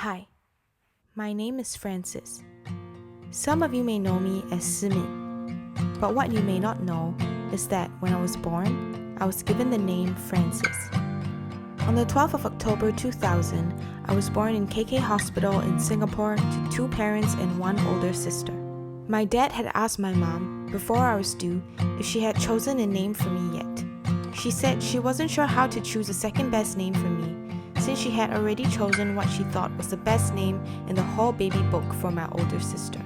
Hi, my name is Francis. Some of you may know me as Simin, but what you may not know is that when I was born, I was given the name Francis. On the 12th of October 2000, I was born in KK Hospital in Singapore to two parents and one older sister. My dad had asked my mom, before I was due, if she had chosen a name for me yet. She said she wasn't sure how to choose a second best name for me, since she had already chosen what she thought was the best name in the whole baby book for my older sister.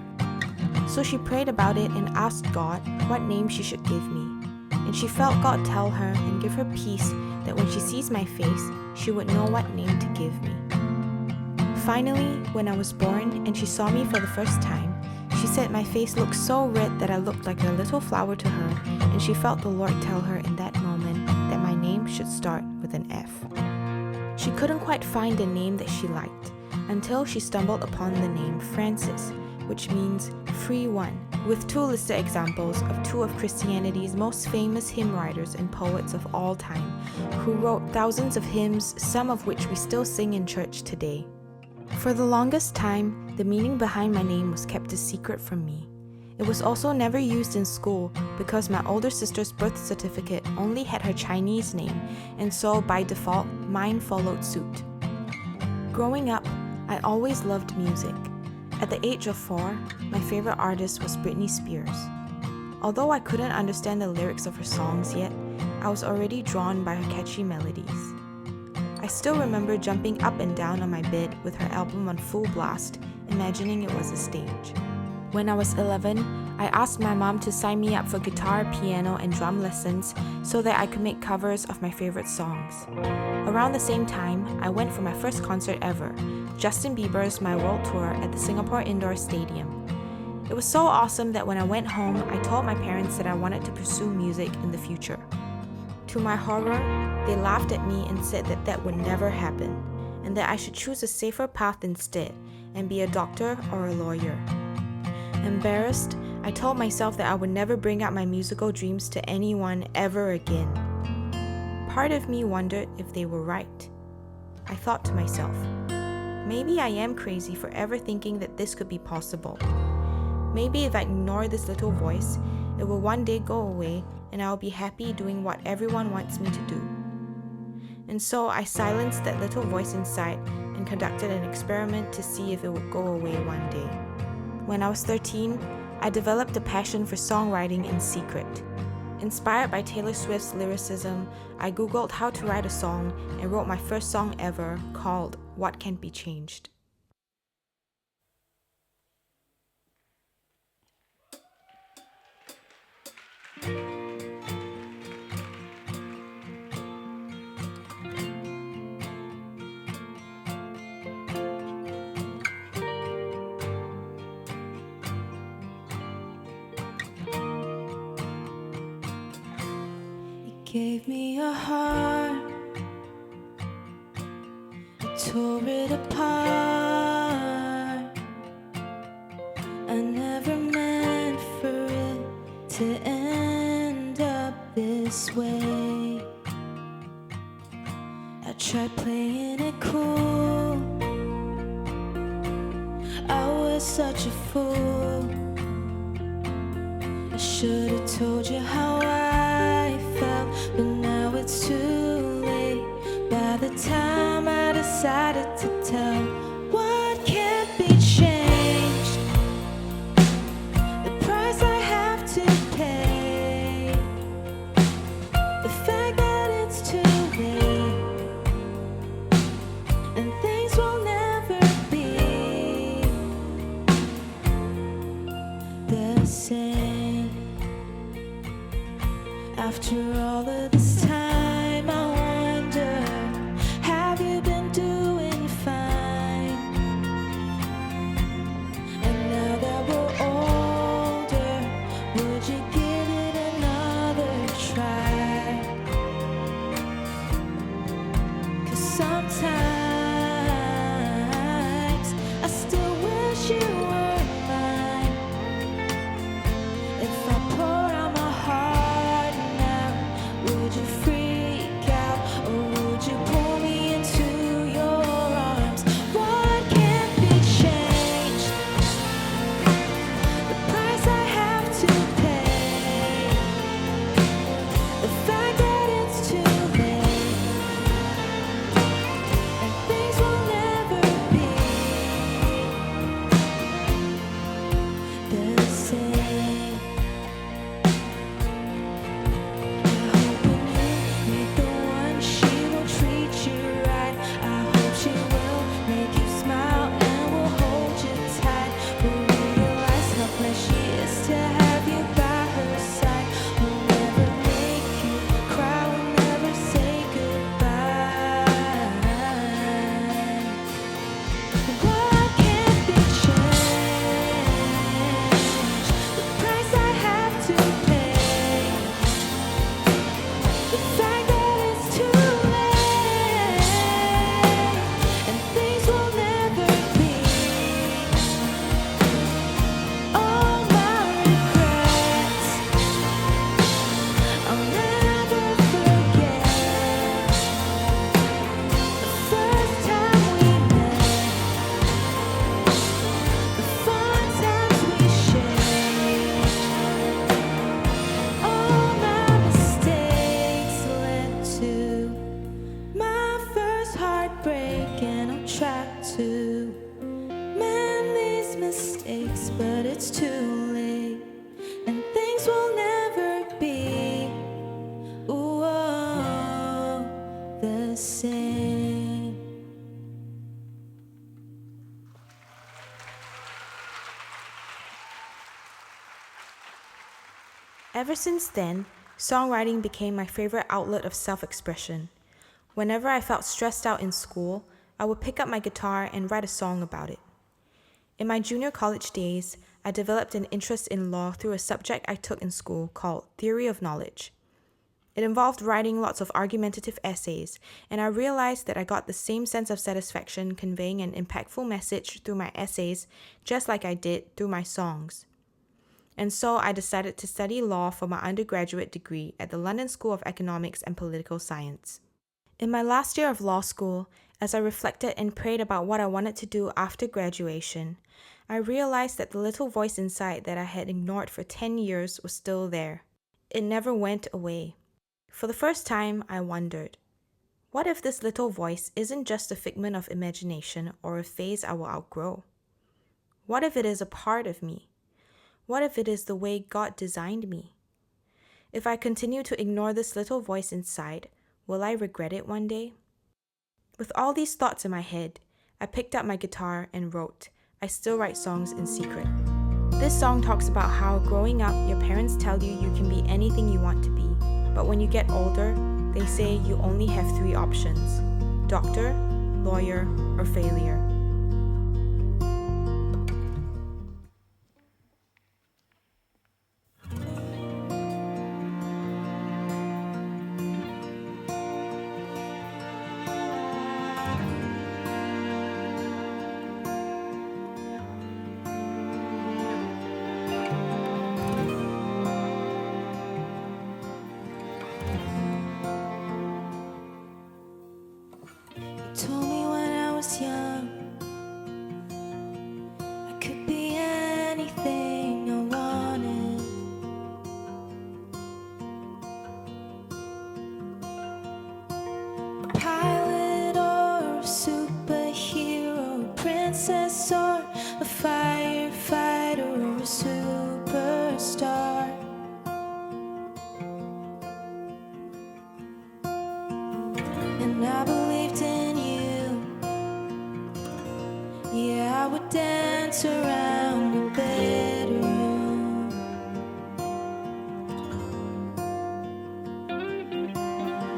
So she prayed about it and asked God what name she should give me. And she felt God tell her and give her peace that when she sees my face, she would know what name to give me. Finally, when I was born and she saw me for the first time, she said my face looked so red that I looked like a little flower to her, and she felt the Lord tell her in that moment that my name should start with an F. She couldn't quite find a name that she liked until she stumbled upon the name Francis, which means free one, with two listed examples of two of Christianity's most famous hymn writers and poets of all time, who wrote thousands of hymns, some of which we still sing in church today. For the longest time, the meaning behind my name was kept a secret from me. It was also never used in school because my older sister's birth certificate only had her Chinese name, and so by default, mine followed suit. Growing up, I always loved music. At the age of 4, my favorite artist was Britney Spears. Although I couldn't understand the lyrics of her songs yet, I was already drawn by her catchy melodies. I still remember jumping up and down on my bed with her album on full blast, imagining it was a stage. When I was 11, I asked my mom to sign me up for guitar, piano, and drum lessons so that I could make covers of my favorite songs. Around the same time, I went for my first concert ever, Justin Bieber's My World Tour at the Singapore Indoor Stadium. It was so awesome that when I went home, I told my parents that I wanted to pursue music in the future. To my horror, they laughed at me and said that that would never happen, and that I should choose a safer path instead and be a doctor or a lawyer. Embarrassed, I told myself that I would never bring out my musical dreams to anyone ever again. Part of me wondered if they were right. I thought to myself, maybe I am crazy for ever thinking that this could be possible. Maybe if I ignore this little voice, it will one day go away and I'll be happy doing what everyone wants me to do. And so I silenced that little voice inside and conducted an experiment to see if it would go away one day. When I was 13, I developed a passion for songwriting in secret. Inspired by Taylor Swift's lyricism, I googled how to write a song and wrote my first song ever called What Can't Be Changed. Gave me a heart, I tore it apart. I never meant for it to end up this way. I tried playing it cool, I was such a fool. I should have told you how I felt, but now it's too late. By the time I decided to tell what can't be changed, the price I have to pay, the fact that it's too late, and things will never be the same. After all of this time, I wonder, have you been doing fine? Ever since then, songwriting became my favorite outlet of self-expression. Whenever I felt stressed out in school, I would pick up my guitar and write a song about it. In my junior college days, I developed an interest in law through a subject I took in school called Theory of Knowledge. It involved writing lots of argumentative essays, and I realized that I got the same sense of satisfaction conveying an impactful message through my essays just like I did through my songs. And so I decided to study law for my undergraduate degree at the London School of Economics and Political Science. In my last year of law school, as I reflected and prayed about what I wanted to do after graduation, I realized that the little voice inside that I had ignored for 10 years was still there. It never went away. For the first time, I wondered, what if this little voice isn't just a figment of imagination or a phase I will outgrow? What if it is a part of me? What if it is the way God designed me? If I continue to ignore this little voice inside, will I regret it one day? With all these thoughts in my head, I picked up my guitar and wrote, I Still Write Songs in Secret. This song talks about how growing up, your parents tell you you can be anything you want to be, but when you get older, they say you only have 3 options: doctor, lawyer, or failure. Told me when I was young I could be anything I wanted. A pilot or a superhero, a princess or a firefighter or a superstar. And I believed in you. Yeah, I would dance around your bedroom.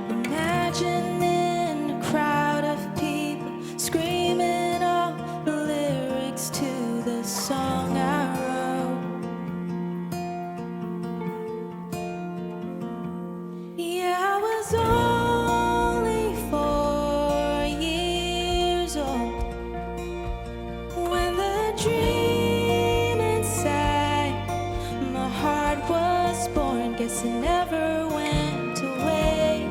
Imagining a crowd of people screaming all the lyrics to the song I wrote. Yeah, I was only 4 years old when the dream inside my heart was born. Guess it never went away,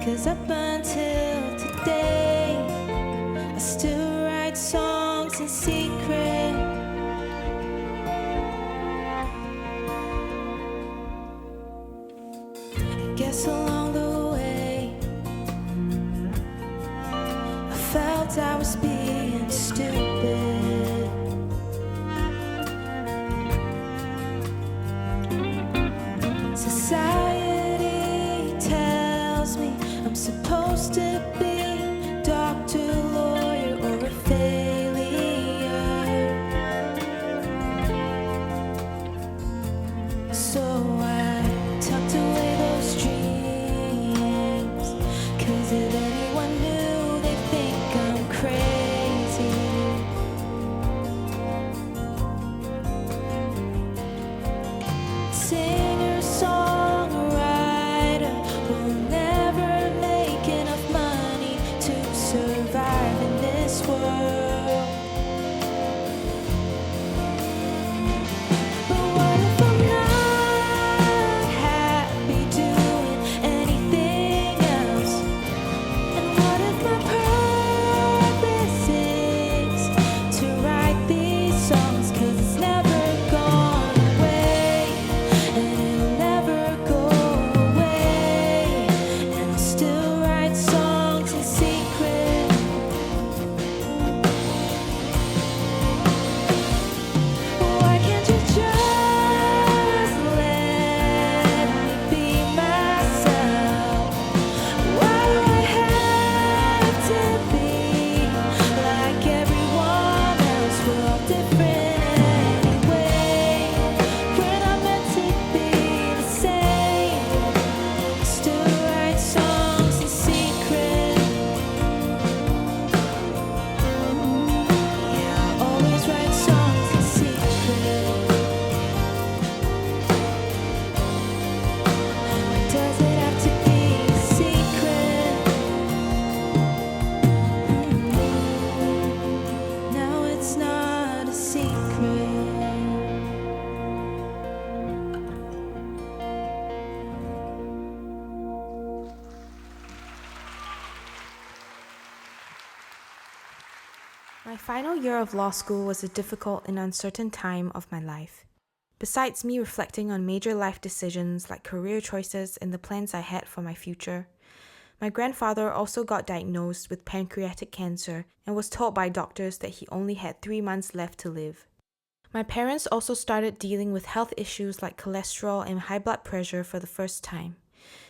'cause up until today I still write songs in secret. I guess along the way I felt I was being stupid. Society tells me I'm supposed to be doctor, lawyer, or a failure. So I tucked away those dreams, 'cause if anyone knew, they'd think I'm crazy. My final year of law school was a difficult and uncertain time of my life. Besides me reflecting on major life decisions like career choices and the plans I had for my future, my grandfather also got diagnosed with pancreatic cancer and was told by doctors that he only had 3 months left to live. My parents also started dealing with health issues like cholesterol and high blood pressure for the first time.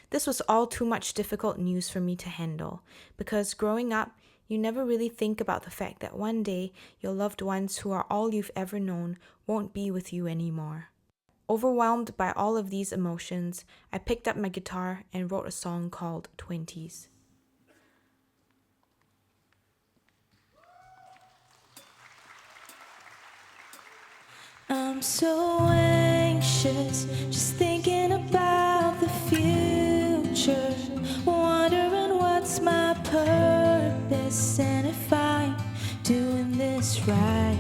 This was all too much difficult news for me to handle, because growing up, you never really think about the fact that one day your loved ones who are all you've ever known won't be with you anymore. Overwhelmed by all of these emotions, I picked up my guitar and wrote a song called 20s. I'm so anxious, just thinking about the future, wondering what's my purpose and if I'm doing this right.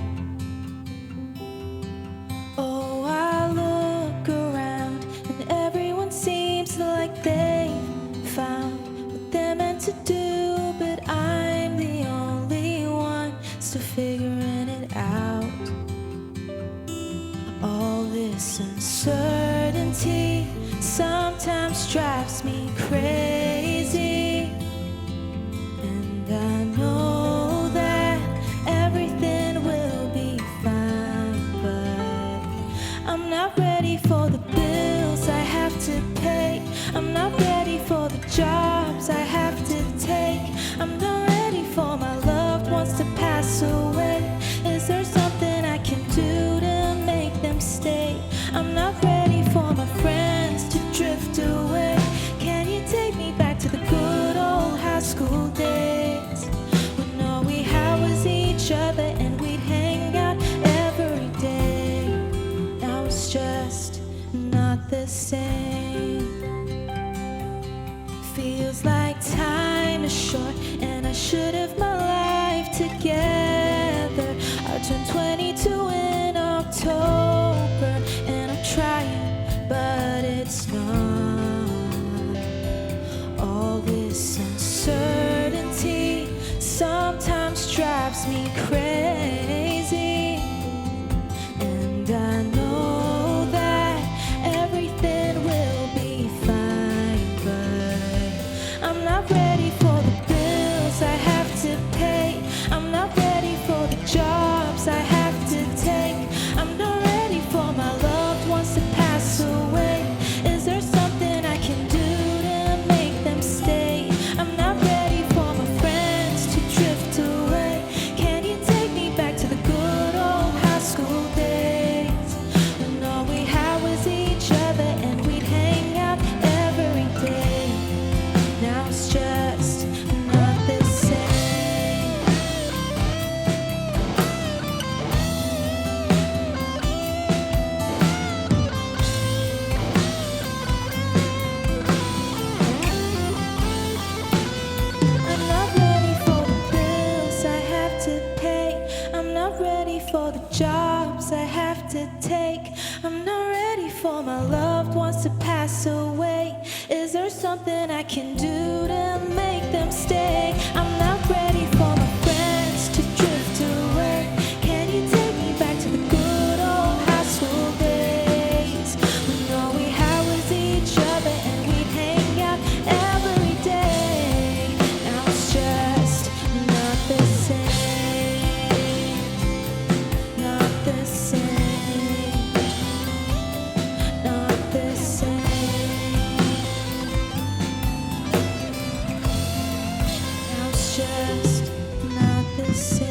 Oh, I look around and everyone seems like they found what they're meant to do, but I'm the only one still figuring it out. All this uncertainty sometimes drives me crazy, and I know that everything will be fine, but I'm not ready for the bills I have to pay. I'm not ready for the jobs I have to take. I'm not ready for my loved ones to pass away. Is there something I can do to make them stay? I'm not ready for my friends to drift away. Can you take me back to the good old high school days, when all we had was each other and we'd hang out every day? Now it's just not the same. Feels like time is short and I should have my life together. I turned 22 in October and I'm trying, but it's not. All this uncertainty sometimes drives me crazy, and I know that everything will be fine, but I'm not ready for the bills I have to pay. I'm not ready for the jobs I have to take. I'm not ready for my loved ones to pass away. Is there something I can do to make them stay? I'm not ready for my friends to drift away. Can you take me back to the good old high school days, when all we had was each other and we'd hang out every day? Now it's just not the same. I'm not ready for the bills I have to pay. I'm not ready for the jobs I have to take. I'm not ready for my loved ones to pass away. Is there something I can do to make them stay? I'm not ready for my friends to drift away. Can you take me back to the good old high school days, when all we had was each other and we'd hang out every day? Now it's just not the same. Not the same. Not the same. Now it's just not the same.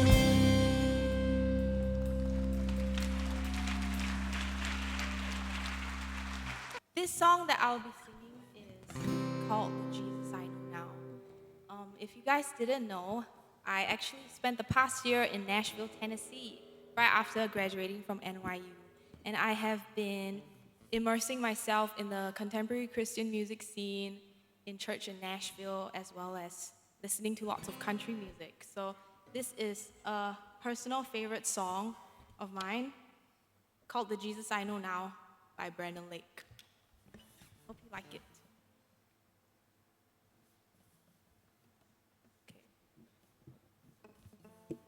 This song that I'll be singing is called Jesus I Know Now. If you guys didn't know, I actually spent the past year in Nashville, Tennessee, right after graduating from NYU. And I have been immersing myself in the contemporary Christian music scene in church in Nashville, as well as listening to lots of country music. So this is a personal favorite song of mine called The Jesus I Know Now by Brandon Lake. Hope you like it. Okay.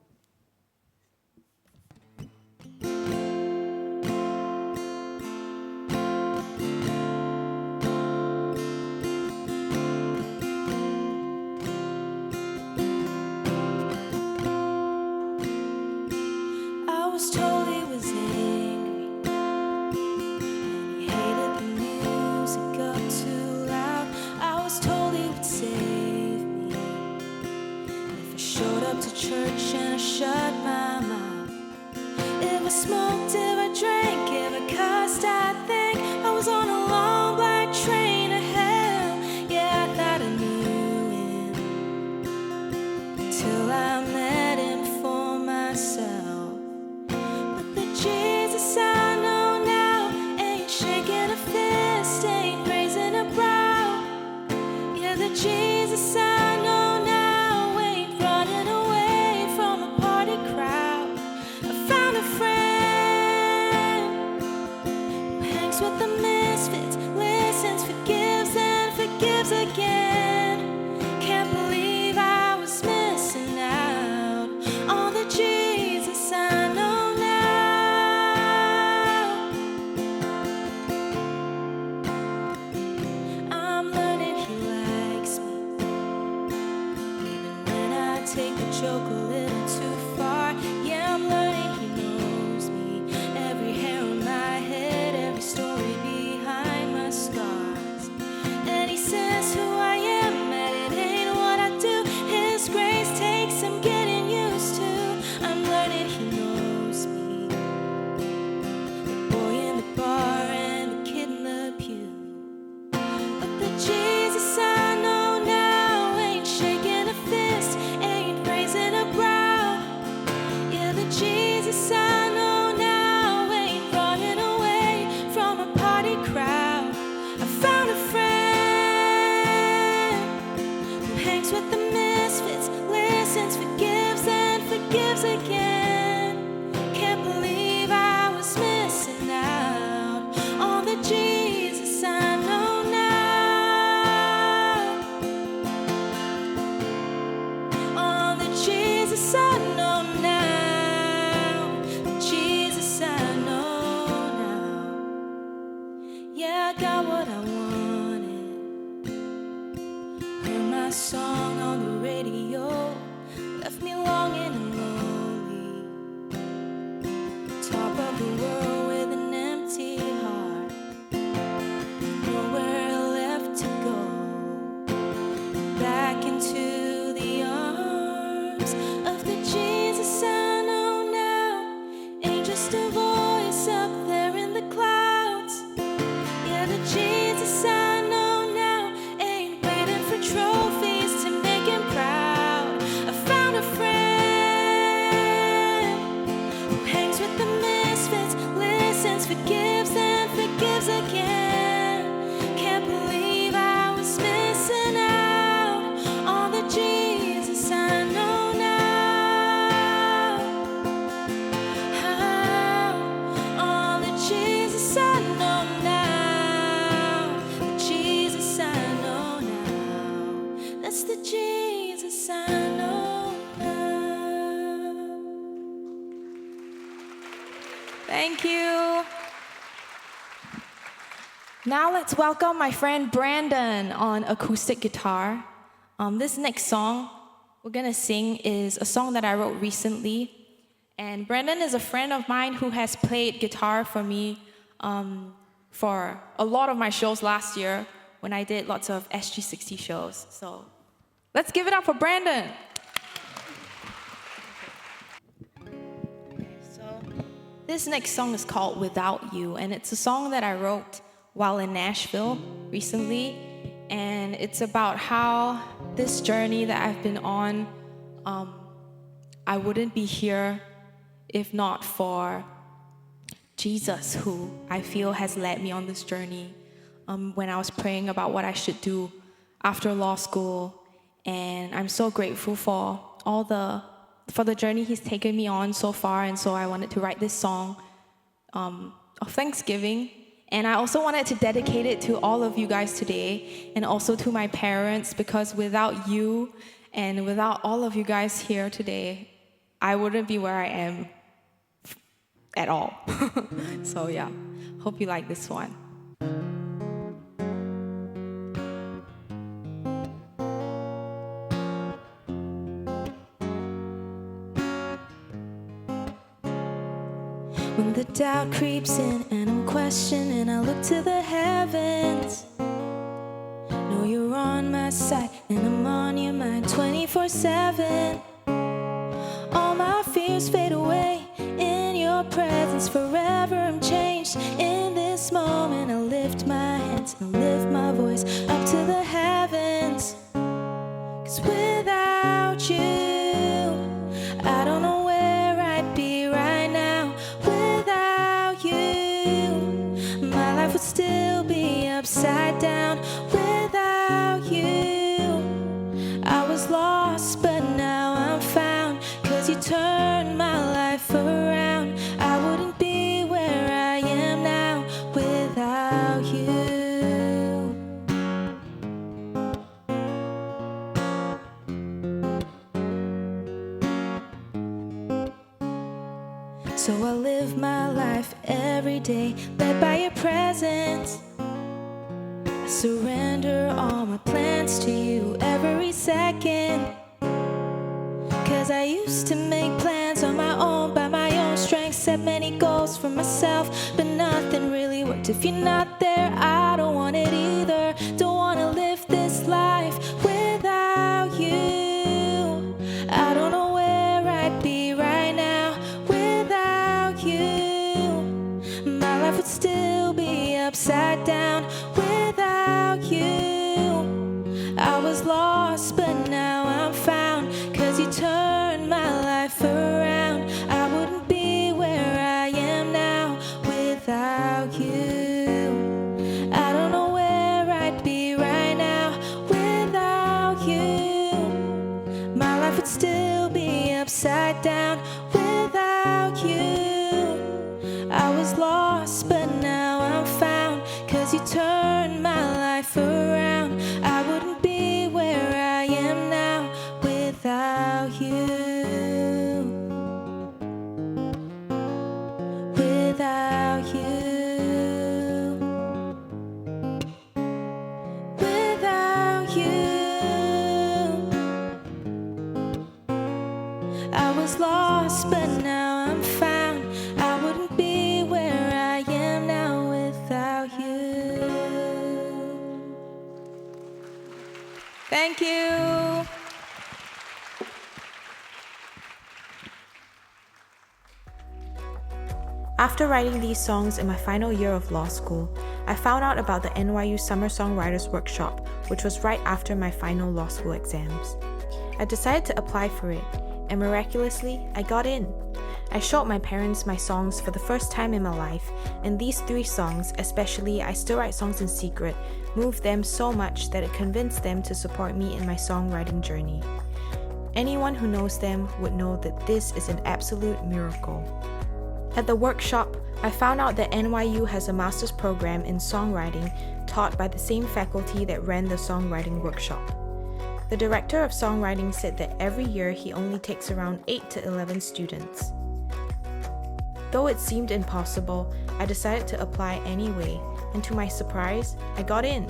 smoked, if I drank, if I cussed, I think I was on a long black train to hell. Yeah, I thought I knew him till I met him for myself. But the Jesus I know now ain't shaking a fist, ain't raising a brow. Yeah, the Jesus I know now ain't running away from a party crowd. I found a friend who hangs with the misfits, listens, forgives, and forgives again. Can't believe I was missing out on the Jesus I know now. I'm learning he likes me, even when I take the joke a little too far. Yeah, I'm learning he knows me, every hair on my head, every story behind my scars. And he says who I am, and it ain't what I do. His grace takes some getting used to. I'm learning he knows me, the boy in the bar and the kid in the pew. But the Jesus I know now ain't shaking a fist, ain't raising a brow. Yeah, the Jesus I know now ain't running away from a party crowd. I found a friend who hangs with the misfits, listens, forgives, and forgives again. Can't believe I was missing out on the Jesus I know now. On the Jesus I know now. The Jesus I know now. Yeah, I got what I wanted. Heard my song on the radio, left me longing and lonely. Top of the world with an empty heart, nowhere left to go. Back into the arms of the Jesus I know now. Ain't just a voice up there in the clouds. Yeah, the Jesus I know now ain't waiting for trophies to make him proud. I found a friend who hangs with the misfits, listens, forgives, and forgives again. Can't believe I was missing out on the Jesus I know now. On the Jesus I know now. The Jesus I know now. That's the Jesus I know now. Thank you. Now let's welcome my friend Brandon on acoustic guitar. This next song we're gonna sing is a song that I wrote recently. And Brandon is a friend of mine who has played guitar for me for a lot of my shows last year when I did lots of SG60 shows. So let's give it up for Brandon. So this next song is called Without You, and it's a song that I wrote while in Nashville recently. And it's about how this journey that I've been on, I wouldn't be here if not for Jesus, who I feel has led me on this journey. When I was praying about what I should do after law school, and I'm so grateful for the journey he's taken me on so far. And so I wanted to write this song of thanksgiving. And I also wanted to dedicate it to all of you guys today, and also to my parents, because without you and without all of you guys here today, I wouldn't be where I am at all. So yeah, hope you like this one. When the doubt creeps in and I'm questioning, I look to the heavens. Know you're on my side and I'm on your mind 24/7. All my fears fade away in your presence. since forever I'm changed. In this moment I lift my hands and lift my voice up to the heavens. 'Cause without you, I don't know where I'd be right now. Without you, my life would still be upside down. Without you, I was lost, but now I'm found. 'Cause you turned my life around. I wouldn't be where I am now without you. So I live my life every day led by your presence. I surrender all my plans to you every second. 'Cause I used to make plans on my own, by my own strength, set many goals for myself, but nothing really worked. If you're not there, I don't want it either. Don't wanna live this life without you. I don't know where I'd be right now without you. My life would still be upside down without you. I was lost, but now I'm found. 'Cause you turned my life around. I wouldn't be where I am now without you. I don't know where I'd be right now without you. My life would still be upside down without you. I was lost, but now I'm found. 'Cause you turned my life around. I wouldn't be where I am now without you. Without you. Without you. I was lost, but now I'm found. I wouldn't be where I am now without you. Thank you. After writing these songs in my final year of law school, I found out about the NYU Summer Songwriters Workshop, which was right after my final law school exams. I decided to apply for it, and miraculously, I got in. I showed my parents my songs for the first time in my life, and these 3 songs, especially I Still Write Songs in Secret, moved them so much that it convinced them to support me in my songwriting journey. Anyone who knows them would know that this is an absolute miracle. At the workshop, I found out that NYU has a master's program in songwriting taught by the same faculty that ran the songwriting workshop. The director of songwriting said that every year he only takes around 8 to 11 students. Though it seemed impossible, I decided to apply anyway, and to my surprise, I got in.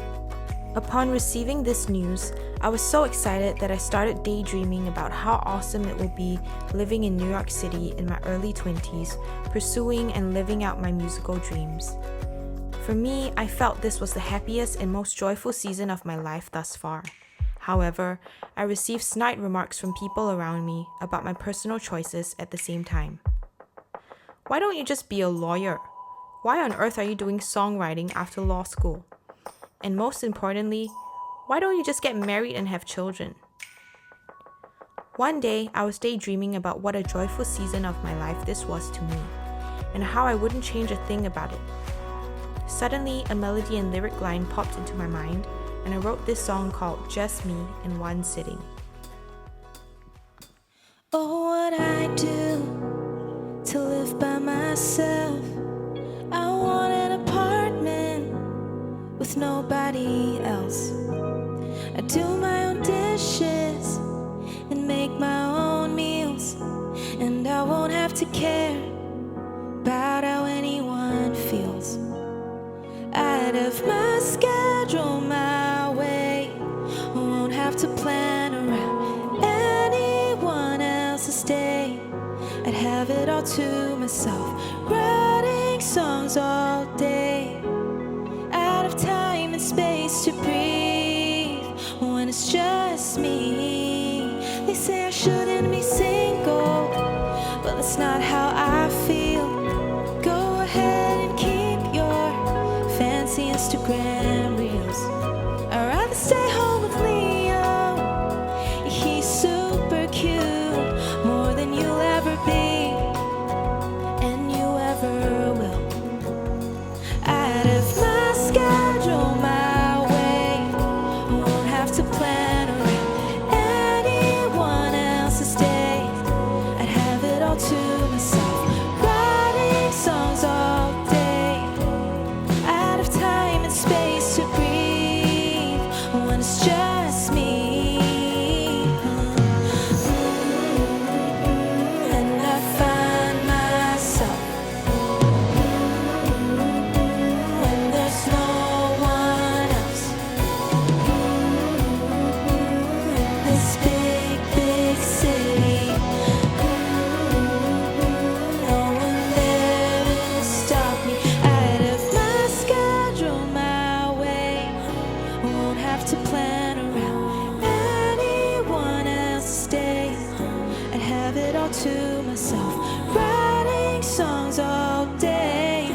Upon receiving this news, I was so excited that I started daydreaming about how awesome it will be living in New York City in my early 20s, pursuing and living out my musical dreams. For me, I felt this was the happiest and most joyful season of my life thus far. However, I received snide remarks from people around me about my personal choices at the same time. Why don't you just be a lawyer? Why on earth are you doing songwriting after law school? And most importantly, why don't you just get married and have children? One day, I was daydreaming about what a joyful season of my life this was to me, and how I wouldn't change a thing about it. Suddenly, a melody and lyric line popped into my mind, and I wrote this song called Just Me in One Sitting. Oh, what I do to live by myself. I want an apartment with nobody else. I do my own dishes and make my own meals, and I won't have to care about how anyone feels. Out of my schedule, my way, I won't have to plan around anyone else's day. I'd have it all to myself, writing songs all day, out of time and space to breathe when it's just me. They say I shouldn't be single, but that's not how I feel. Instagram reels. I'd rather stay home with Leo. He's super cute, more than you'll ever be, and you ever will. Out of my schedule, my way, won't have to plan around anyone else's day. I'd have it all to myself, writing songs all day, out of time and space to breathe when it's just me. And I find myself when there's no one else in this big, big city. No one there to stop me. Out of my schedule, my way, won't have to plan around anyone else's day. I'd have it all to myself, writing songs all day,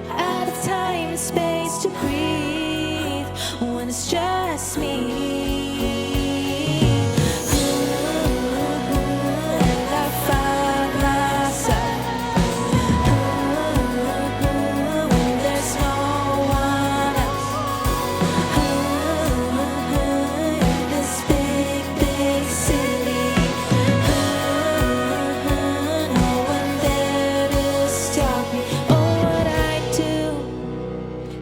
out of time and space to breathe when it's just me. And I find myself when there's no one else in this big, big city. No one there to stop me. Oh, what I do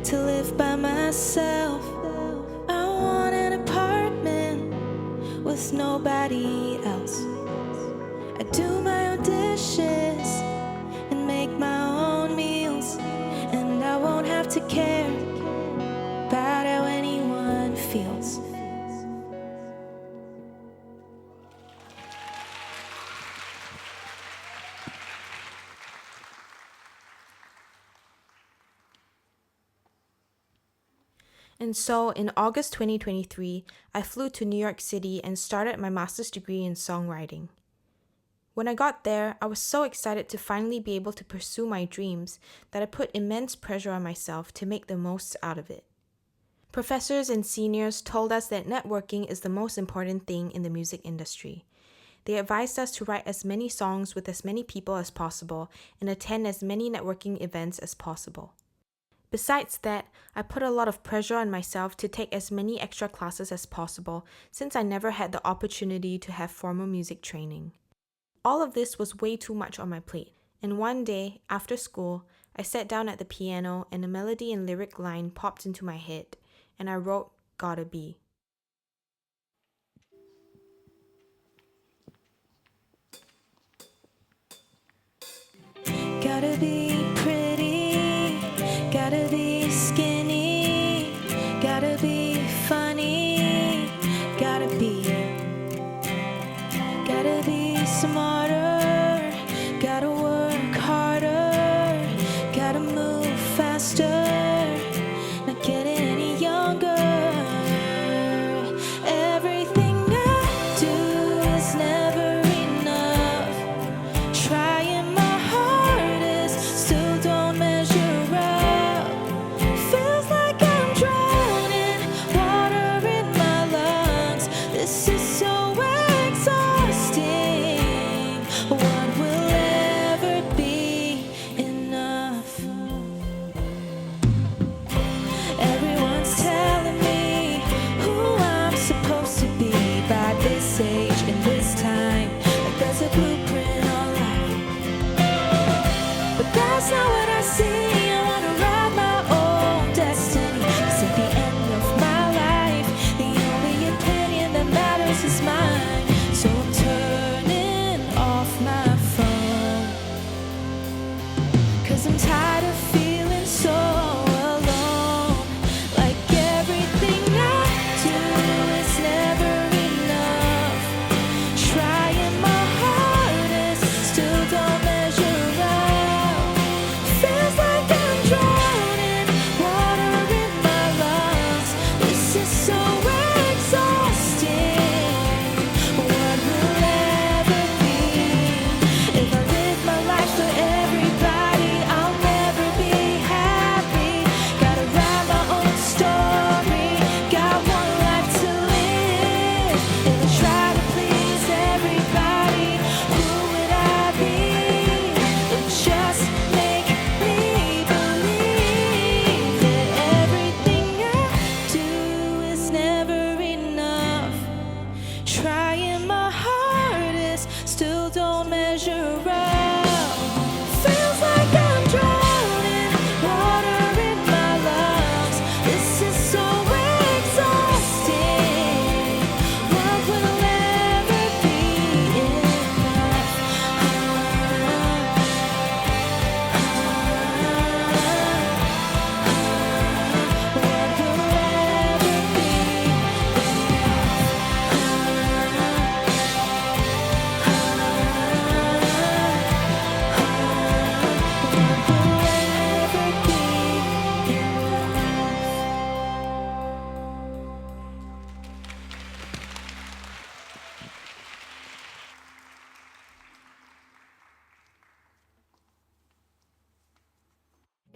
to live by myself. I want an apartment with nobody else. I do my own dishes and make my own meals, and I won't have to care about how anyone feels. And so, in August 2023, I flew to New York City and started my master's degree in songwriting. When I got there, I was so excited to finally be able to pursue my dreams that I put immense pressure on myself to make the most out of it. Professors and seniors told us that networking is the most important thing in the music industry. They advised us to write as many songs with as many people as possible and attend as many networking events as possible. Besides that, I put a lot of pressure on myself to take as many extra classes as possible since I never had the opportunity to have formal music training. All of this was way too much on my plate, and one day, after school, I sat down at the piano and a melody and lyric line popped into my head, and I wrote Gotta Be. Gotta be pretty, gotta be skinny, gotta be funny, gotta be smarter, gotta work harder, gotta move faster, not getting any younger.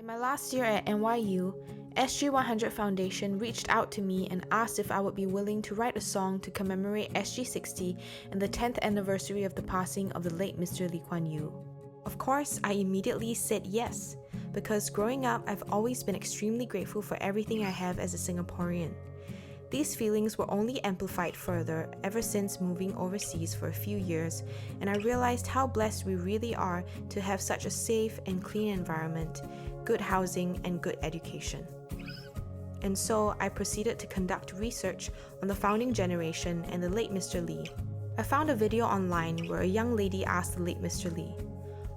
my last year at NYU, SG100 Foundation reached out to me and asked if I would be willing to write a song to commemorate SG60 and the 10th anniversary of the passing of the late Mr. Lee Kuan Yew. Of course, I immediately said yes, because growing up, I've always been extremely grateful for everything I have as a Singaporean. These feelings were only amplified further ever since moving overseas for a few years, and I realized how blessed we really are to have such a safe and clean environment, good housing, and good education. And so I proceeded to conduct research on the founding generation and the late Mr. Lee. I found a video online where a young lady asked the late Mr. Lee,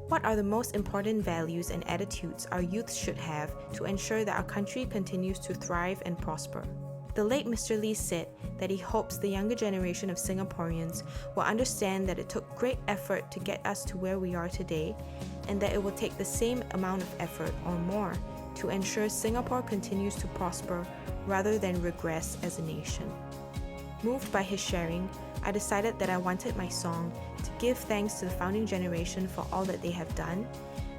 "What are the most important values and attitudes our youth should have to ensure that our country continues to thrive and prosper?" The late Mr. Lee said that he hopes the younger generation of Singaporeans will understand that it took great effort to get us to where we are today, and that it will take the same amount of effort or more to ensure Singapore continues to prosper rather than regress as a nation. Moved by his sharing, I decided that I wanted my song to give thanks to the founding generation for all that they have done,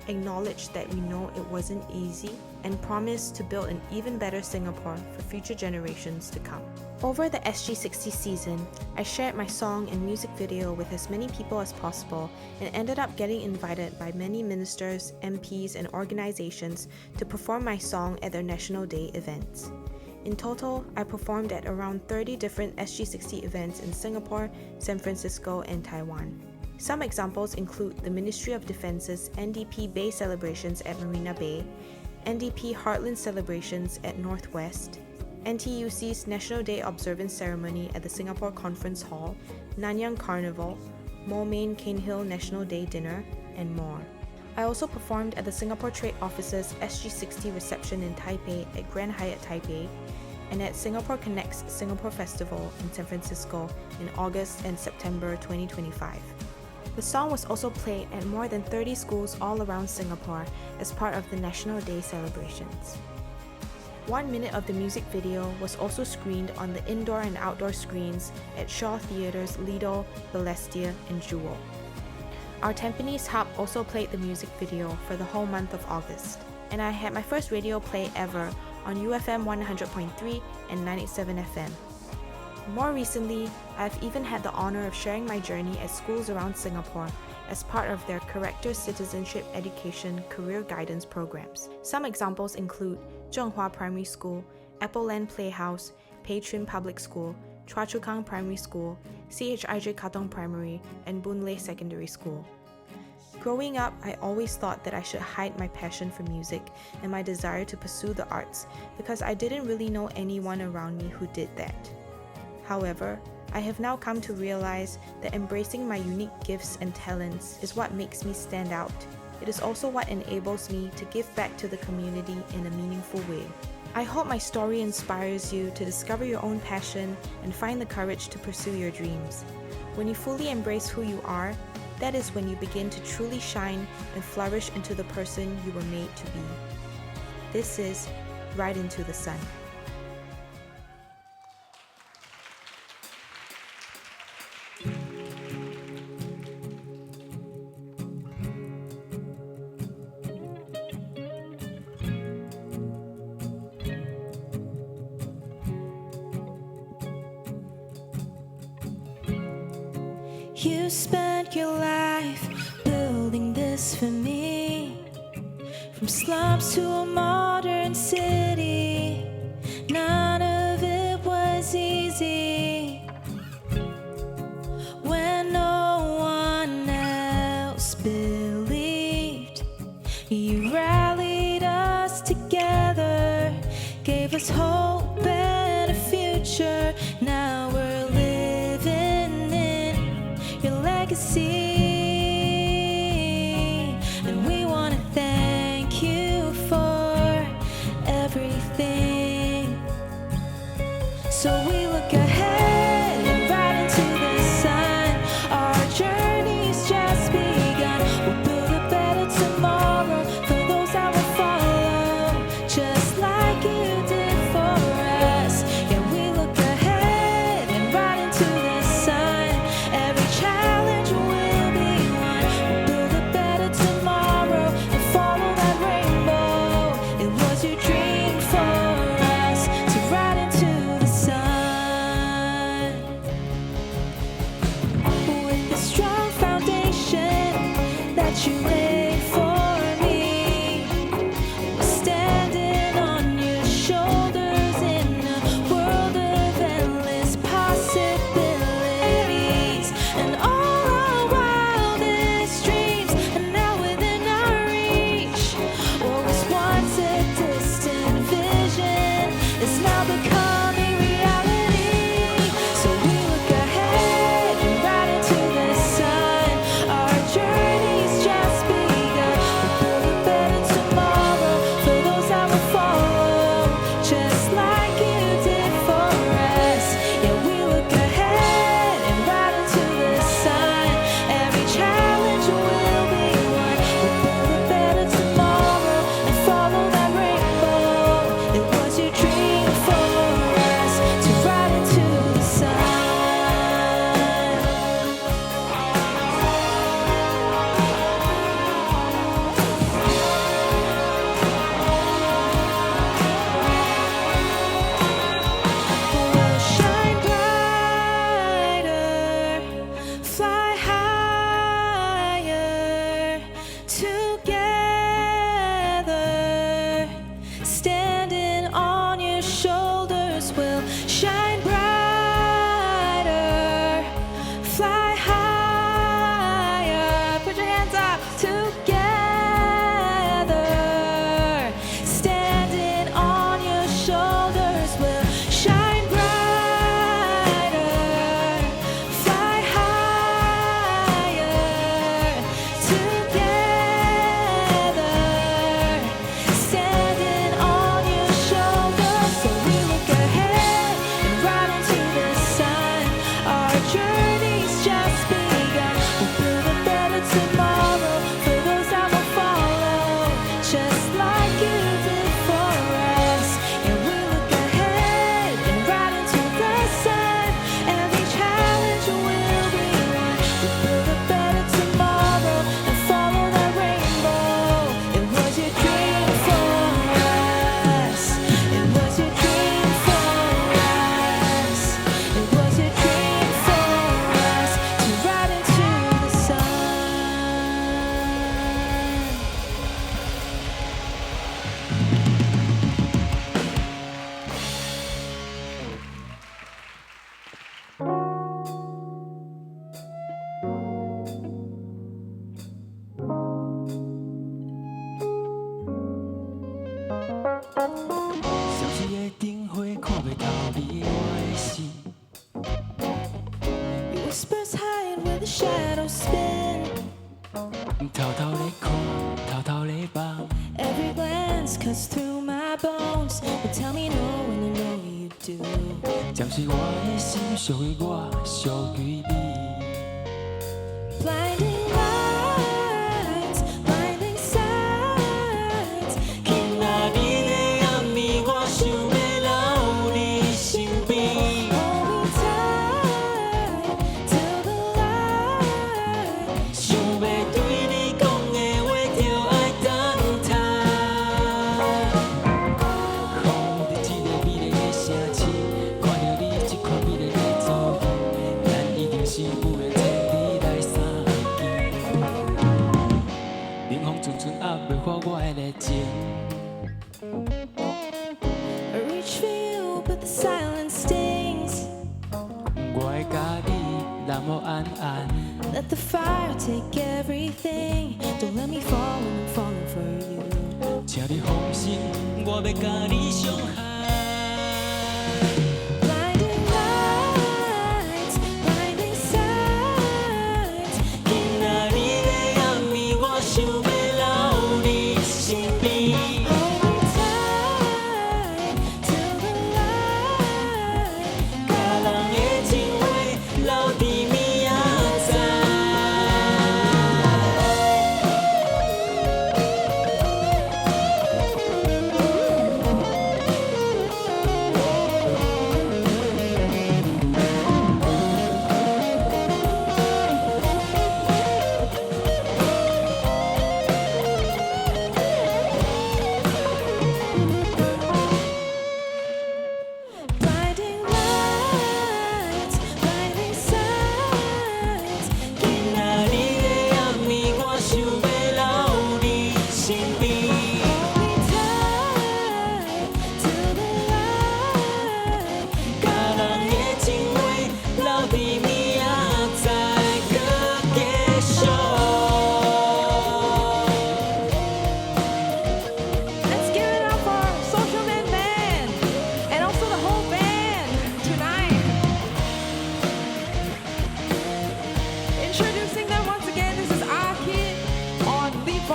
acknowledge that we know it wasn't easy, and promise to build an even better Singapore for future generations to come. Over the SG60 season, I shared my song and music video with as many people as possible and ended up getting invited by many ministers, MPs, and organizations to perform my song at their National Day events. In total, I performed at around 30 different SG60 events in Singapore, San Francisco, and Taiwan. Some examples include the Ministry of Defence's NDP Bay celebrations at Marina Bay, NDP Heartland celebrations at Northwest, NTUC's National Day Observance Ceremony at the Singapore Conference Hall, Nanyang Carnival, Moulmein Cairnhill National Day Dinner, and more. I also performed at the Singapore Trade Office's SG60 reception in Taipei at Grand Hyatt Taipei, and at Singapore Connect's Singapore Festival in San Francisco in August and September 2025. The song was also played at more than 30 schools all around Singapore as part of the National Day celebrations. 1 minute of the music video was also screened on the indoor and outdoor screens at Shaw Theatre's Lido, Balestier, and Jewel. Our Tampines hub also played the music video for the whole month of August, and I had my first radio play ever on UFM 100.3 and 987 FM. More recently, I've even had the honor of sharing my journey at schools around Singapore as part of their Character Citizenship Education Career Guidance programs. Some examples include Zhenghua Primary School, Appleland Playhouse, Pei-Chun Public School, Chua Chu Kang Primary School, CHIJ Katong Primary, and Boon Lay Secondary School. Growing up, I always thought that I should hide my passion for music and my desire to pursue the arts because I didn't really know anyone around me who did that. However, I have now come to realize that embracing my unique gifts and talents is what makes me stand out. It is also what enables me to give back to the community in a meaningful way. I hope my story inspires you to discover your own passion and find the courage to pursue your dreams. When you fully embrace who you are, that is when you begin to truly shine and flourish into the person you were made to be. This is Ride Into the Sun. You spent your life building this for me, from slums to a modern city. None of it was easy. When no one else believed, you rallied us together, gave us hope and a future. Now we're living in your legacy, and we want to thank you for everything. So we look ahead and ride into the sun. Our journey's just begun. We'll build a better tomorrow for those that will follow. you made for me was standing on your shoulders in a world of endless possibilities, and all our wildest dreams are now within our reach. What was once a distant vision is now becoming reality. So we look ahead and right into the sun. Our journey's just begun. We'll build a better tomorrow for those that will follow, just like you did for us. Yeah, we look ahead and right into the sun. Every challenge will be won. We'll build a better tomorrow and follow that rainbow. It was your dream for us to ride into the sun. We'll shine brighter, fly higher, together, standing on your shoulders. We'll shine brighter, fly higher. Put your hands up, together, standing on your shoulders. We'll shine brighter, fly higher, together, standing on your shoulders. So we look ahead and right into the sun. Our journey's just begun. We'll build a better tomorrow for those that will follow, just like you did for us. And we look ahead and right into the sun. Every challenge will be won. We'll build a better tomorrow and follow that rainbow. It was your dream for us. It was your dream for us. It was your dream for us to ride into the sun.消息的灯火看袂透你我的心， Your whispers hide where the shadows spin. 偷偷咧看，偷偷咧望， Every glance cuts through my bones. But tell me no when you know you do. 暂时我的心属于我，属于你。 Blinding lights, blinding signs. 今仔日的暗暝，我想要留你身边。 Hold me tight till the light. 想要对你讲的话，就爱等待。风伫这个美丽的城市，看到你这款美丽的造型，咱一定是有缘千里来相见。冷风阵阵压袂破我的热情。 I reach for you, but the silence stings. 我会甲你蓝无暗暗， Let the fire take everything. Don't let me fall when I'm falling for you. 请你放心，我要甲你相伴。 Blinding lights, blinding signs. 今仔日的暗暝，我想要留你身边。 Hold me tight till the light. 甲人的情话留伫明仔载。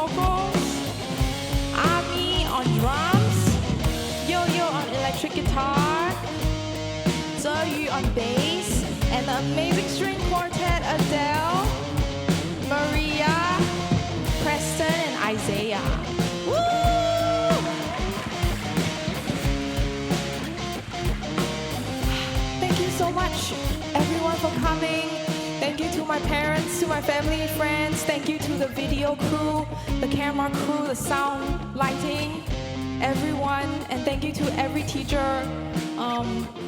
vocals, Ami on drums, Yo-Yo on electric guitar, Zeyu on bass, and the amazing string quartet Adele, Maria, Preston, and Isaiah. Woo! Thank you so much, everyone, for coming. Thank you to my parents, to my family and friends. Thank you to the video crew, the camera crew, the sound, lighting, everyone. And thank you to every teacher,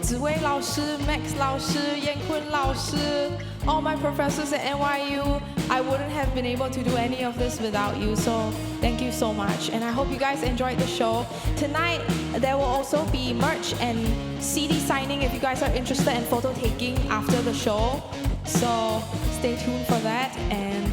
Ziwei 老师, Max 老师, Yankun 老师, all my professors at NYU. I wouldn't have been able to do any of this without you, so thank you so much. And I hope you guys enjoyed the show. Tonight, there will also be merch and CD signing if you guys are interested in photo taking after the show. So stay tuned for that, and